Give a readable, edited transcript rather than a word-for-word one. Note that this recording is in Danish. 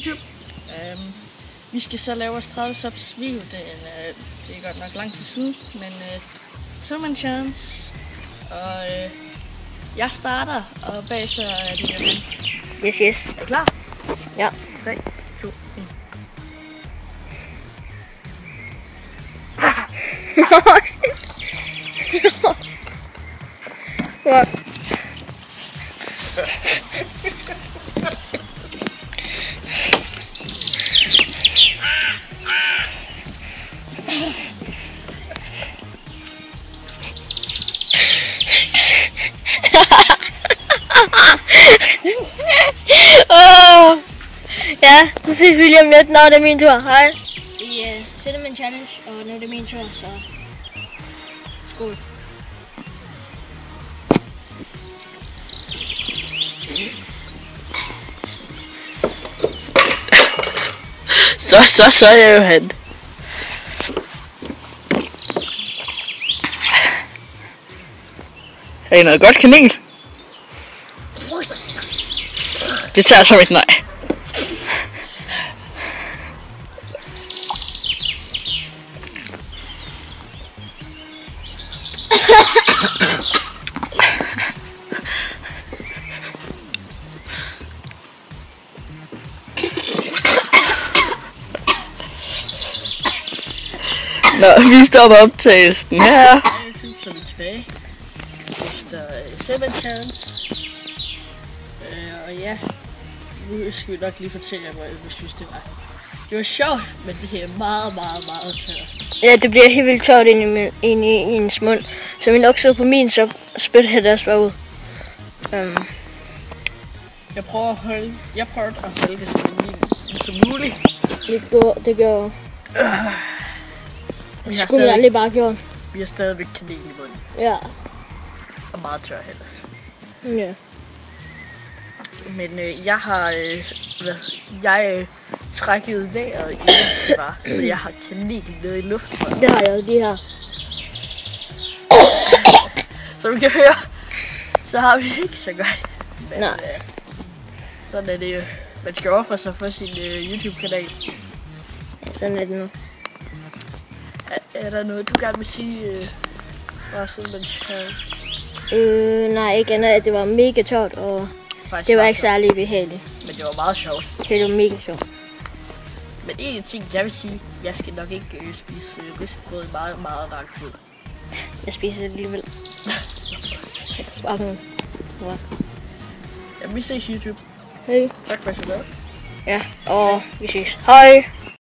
YouTube. Vi skal så lave vores 30 subs video. Det er godt nok lang tid siden, men Tillman Chance. Og jeg starter, og bagefter er det jo. Yes, yes. Er du klar? Ja. 3, 2, 1. What? Ja, så ses vi lige om lidt, når det er min tur. Hej. Vi sætter med en challenge, og nu er det min tur, så skål. Så er jeg jo hen. Er I noget godt kanel? Det tager som et nej. Nå, vi stopper optagelsen her. Så er vi tilbage efter Tillman Chance. Og ja, nu skal vi nok lige fortælle jer, hvad jeg synes det var. Det var sjovt, men det er meget tørt. Ja, det bliver helt vildt tørt ind i ens mund. Så vi nok så på min, så spytter jeg deres bare ud. Jeg prøver at holde det som muligt. Det gør det skulle jeg aldrig bare gjort. Vi har stadigvæk kanel i munden. Ja. Og meget tør ellers. Ja. Men jeg trækkede vejret, imens det var, så jeg har kanel nede i luften. Det har jeg jo, de her. Så vi kan høre, så har vi ikke så godt. Men, nej. Sådan er det jo. Man skal ofre sig for sin YouTube-kanal. Sådan er det nu. Er der noget, du gerne vil sige fra Tillman Chance? Nej, ikke andet, at det var mega tørt, og Faktisk det var ikke særlig behageligt. Men det var meget sjovt. Det var mega sjovt. Men en af ting, jeg vil sige, jeg skal nok ikke spise risengrød i meget lang tid. Jeg spiser det alligevel. Fucking. Ja, vi ses YouTube. Hej. Tak for at I så med. Ja, og vi ses. Hej.